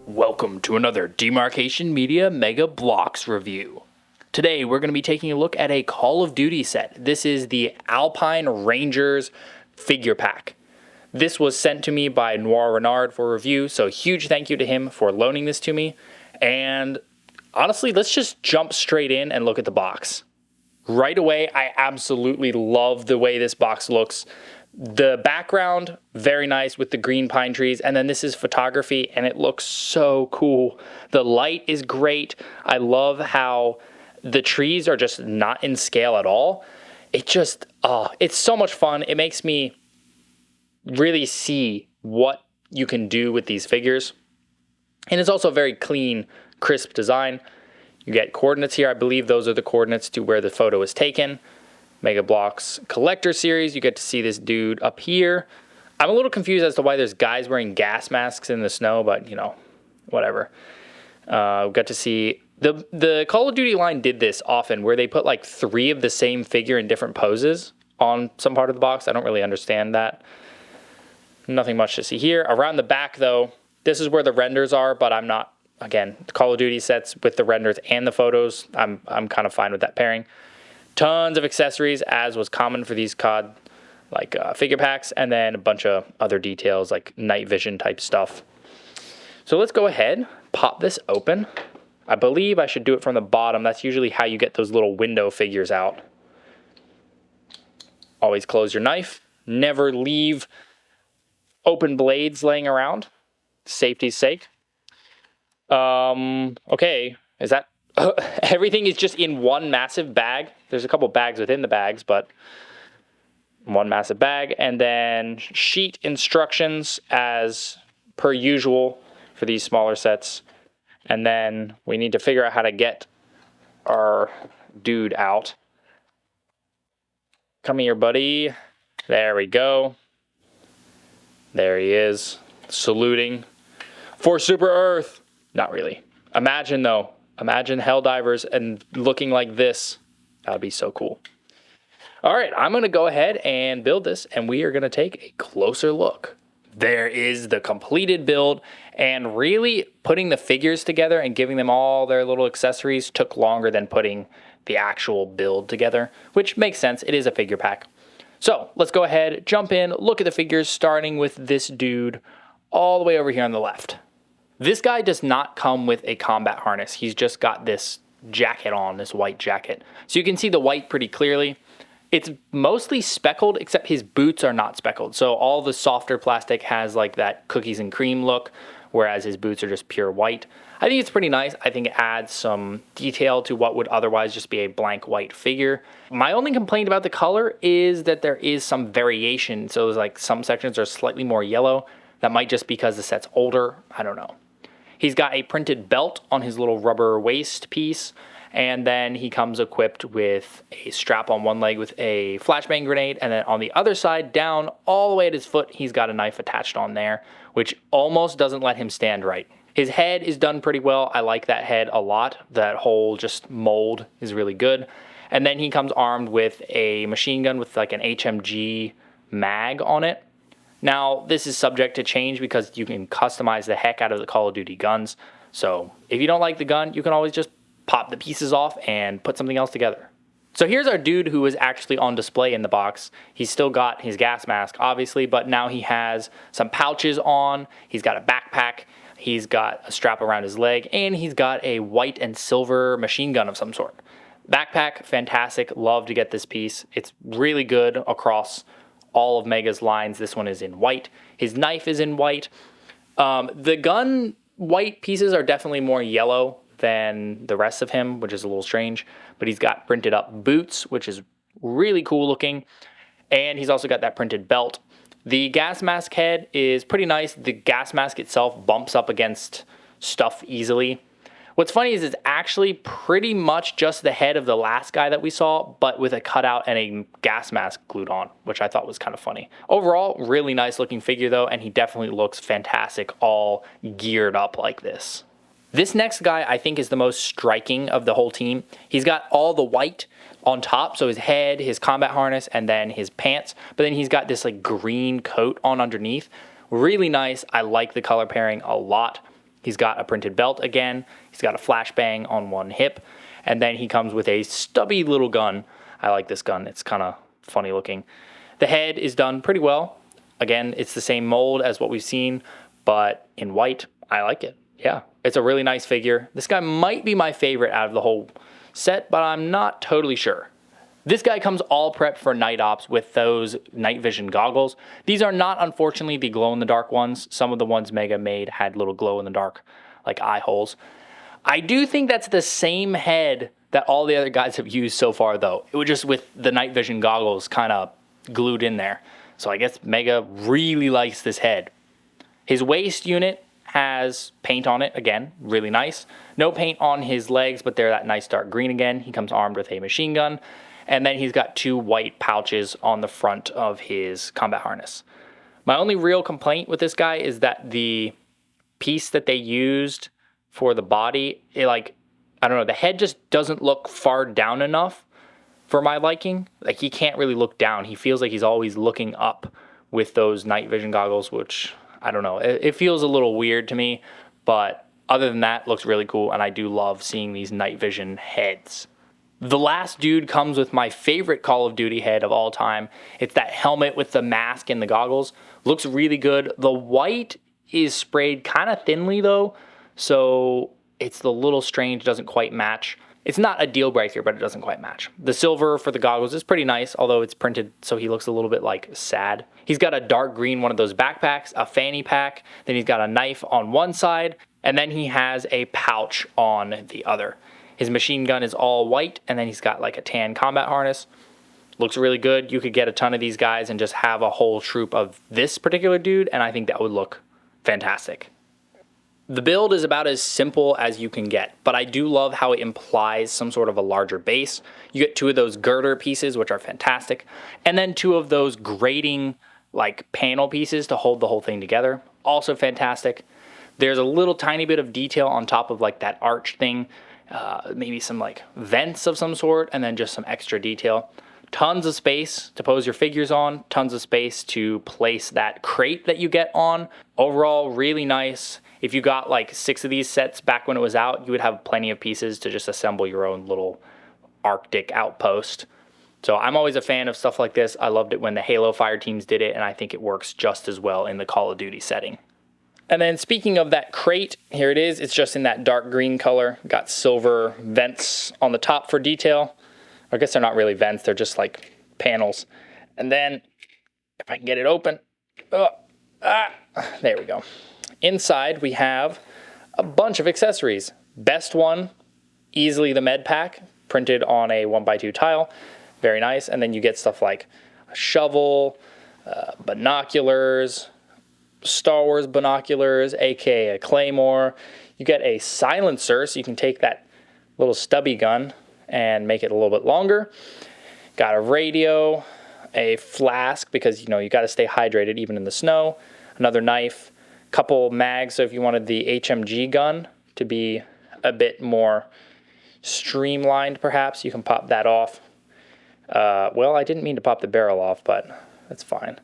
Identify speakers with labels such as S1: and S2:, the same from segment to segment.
S1: Welcome to another Demarcation Media Mega Blocks review. Today we're going to be taking a look at a Call of Duty set. This is the Alpine Rangers figure pack. This was sent to me by Noir Renard for review, so huge thank you to him for loaning this to me. And honestly, let's just jump straight in and look at the box. Right away, I absolutely love the way this box looks. The background, very nice with the green pine trees, and then this is photography, and it looks so cool. The light is great. I love how the trees are just not in scale at all. It just, it's so much fun. It makes me really see what you can do with these figures. And it's also a very clean, crisp design. You get coordinates here. I believe those are the coordinates to where the photo was taken. Mega Blocks Collector Series, you get to see this dude up here. I'm a little confused as to why there's guys wearing gas masks in the snow, but, you know, whatever. We got to see, the Call of Duty line did this often, where they put like 3 of the same figure in different poses on some part of the box. I don't really understand that. Nothing much to see here. Around the back, though, this is where the renders are, but I'm not, again, the Call of Duty sets with the renders and the photos, I'm kind of fine with that pairing. Tons of accessories, as was common for these COD figure packs, and then a bunch of other details like night vision type stuff. So let's go ahead, pop this open. I believe I should do it from the bottom. That's usually how you get those little window figures out. Always close your knife. Never leave open blades laying around. Safety's sake. Okay, is that... everything is just in one massive bag. There's a couple bags within the bags, but one massive bag. And then sheet instructions as per usual for these smaller sets. And then we need to figure out how to get our dude out. Come here, buddy. There we go. There he is, saluting for Super Earth. Not really. Imagine, though. Imagine Helldivers and looking like this. That would be so cool. All right, I'm going to go ahead and build this, and we are going to take a closer look. There is the completed build, and really putting the figures together and giving them all their little accessories took longer than putting the actual build together, which makes sense. It is a figure pack. So let's go ahead, jump in, look at the figures, starting with this dude all the way over here on the left. This guy does not come with a combat harness. He's just got this jacket on, this white jacket. So you can see the white pretty clearly. It's mostly speckled, except his boots are not speckled. So all the softer plastic has like that cookies and cream look, whereas his boots are just pure white. I think it's pretty nice. I think it adds some detail to what would otherwise just be a blank white figure. My only complaint about the color is that there is some variation. So there's like some sections are slightly more yellow. That might just be because the set's older. I don't know. He's got a printed belt on his little rubber waist piece, and then he comes equipped with a strap on one leg with a flashbang grenade, and then on the other side, down all the way at his foot, he's got a knife attached on there, which almost doesn't let him stand right. His head is done pretty well. I like that head a lot. That whole just mold is really good. And then he comes armed with a machine gun with like an HMG mag on it. Now, this is subject to change because you can customize the heck out of the Call of Duty guns. So if you don't like the gun, you can always just pop the pieces off and put something else together. So here's our dude who is actually on display in the box. He's still got his gas mask, obviously, but now he has some pouches on. He's got a backpack. He's got a strap around his leg, and he's got a white and silver machine gun of some sort. Backpack, fantastic. Love to get this piece. It's really good across all of Mega's lines. This one is in white. His knife is in white. The gun white pieces are definitely more yellow than the rest of him, which is a little strange. But he's got printed up boots, which is really cool looking. And he's also got that printed belt. The gas mask head is pretty nice. The gas mask itself bumps up against stuff easily. What's funny is it's actually pretty much just the head of the last guy that we saw, but with a cutout and a gas mask glued on, which I thought was kind of funny. Overall, really nice looking figure though, and he definitely looks fantastic all geared up like this. This next guy I think is the most striking of the whole team. He's got all the white on top, so his head, his combat harness, and then his pants, but then he's got this like green coat on underneath. Really nice. I like the color pairing a lot. He's got a printed belt again. He's got a flashbang on one hip. And then he comes with a stubby little gun. I like this gun. It's kind of funny looking. The head is done pretty well. Again, it's the same mold as what we've seen, but in white. I like it. Yeah, it's a really nice figure. This guy might be my favorite out of the whole set, but I'm not totally sure. This guy comes all prepped for night ops with those night vision goggles. These are not, unfortunately, the glow-in-the-dark ones. Some of the ones Mega made had little glow-in-the-dark, like eye holes. I do think that's the same head that all the other guys have used so far, though. It was just with the night vision goggles kind of glued in there. So I guess Mega really likes this head. His waist unit has paint on it, again, really nice. No paint on his legs, but they're that nice dark green again. He comes armed with a machine gun. And then he's got 2 white pouches on the front of his combat harness. My only real complaint with this guy is that the piece that they used for the body, I don't know, the head just doesn't look far down enough for my liking. Like, he can't really look down. He feels like he's always looking up with those night vision goggles, which, I don't know, it feels a little weird to me. But other than that, looks really cool, and I do love seeing these night vision heads. The last dude comes with my favorite Call of Duty head of all time. It's that helmet with the mask and the goggles. Looks really good. The white is sprayed kind of thinly though, so it's a little strange, doesn't quite match. It's not a deal breaker, but it doesn't quite match. The silver for the goggles is pretty nice, although it's printed so he looks a little bit like sad. He's got a dark green one of those backpacks, a fanny pack, then he's got a knife on one side, and then he has a pouch on the other. His machine gun is all white, and then he's got like a tan combat harness. Looks really good. You could get a ton of these guys and just have a whole troop of this particular dude, and I think that would look fantastic. The build is about as simple as you can get, but I do love how it implies some sort of a larger base. You get 2 of those girder pieces, which are fantastic, and then 2 of those grating like panel pieces to hold the whole thing together. Also fantastic. There's a little tiny bit of detail on top of like that arch thing. Maybe some like vents of some sort, and then just some extra detail. Tons of space to pose your figures on, tons of space to place that crate that you get on. Overall, really nice. If you got like 6 of these sets back when it was out, you would have plenty of pieces to just assemble your own little Arctic outpost. So I'm always a fan of stuff like this. I loved it when the Halo Fire teams did it, and I think it works just as well in the Call of Duty setting. And then speaking of that crate, here it is. It's just in that dark green color. Got silver vents on the top for detail. I guess they're not really vents. They're just like panels. And then if I can get it open. There we go. Inside we have a bunch of accessories. Best one, easily the med pack, printed on a 1x2 tile. Very nice. And then you get stuff like a shovel, binoculars, Star Wars binoculars, aka a claymore. You get a silencer, so you can take that little stubby gun and make it a little bit longer. Got a radio, a flask, because you got to stay hydrated even in the snow. Another knife, couple mags, so if you wanted the HMG gun to be a bit more streamlined perhaps, you can pop that off. Well, I didn't mean to pop the barrel off, but that's fine.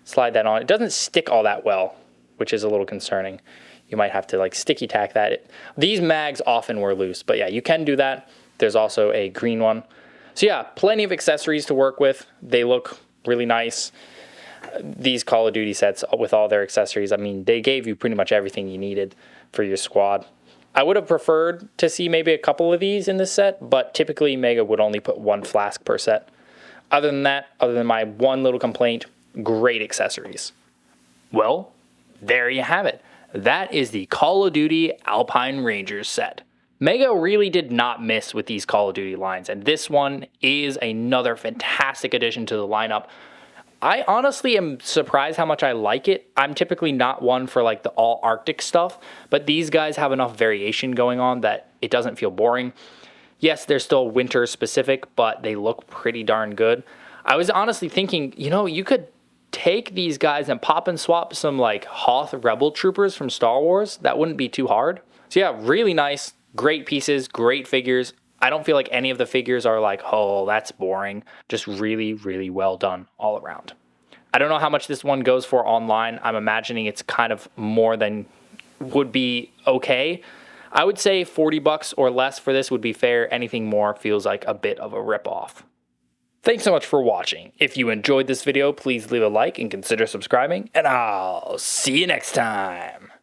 S1: Slide that on. It doesn't stick all that well, which is a little concerning. You might have to like sticky tack that. These mags often were loose, but yeah, you can do that. There's also a green one. So yeah, plenty of accessories to work with. They look really nice. These Call of Duty sets with all their accessories, I mean, they gave you pretty much everything you needed for your squad. I would have preferred to see maybe a couple of these in this set, but typically Mega would only put 1 flask per set. Other than that, other than my one little complaint, great accessories. Well, there you have it. That is the Call of Duty Alpine Rangers set. Mega really did not miss with these Call of Duty lines, and this one is another fantastic addition to the lineup. I honestly am surprised how much I like it. I'm typically not one for like the all Arctic stuff, but these guys have enough variation going on that it doesn't feel boring. Yes, they're still winter specific, but they look pretty darn good. I was honestly thinking, you could take these guys and pop and swap some like Hoth Rebel Troopers from Star Wars. That wouldn't be too hard. So yeah, really nice, great pieces, great figures. I don't feel like any of the figures are like, oh, that's boring. Just really, really well done all around. I don't know how much this one goes for online. I'm imagining it's kind of more than would be okay. I would say 40 bucks or less for this would be fair. Anything more feels like a bit of a ripoff. Thanks so much for watching. If you enjoyed this video, please leave a like and consider subscribing, and I'll see you next time.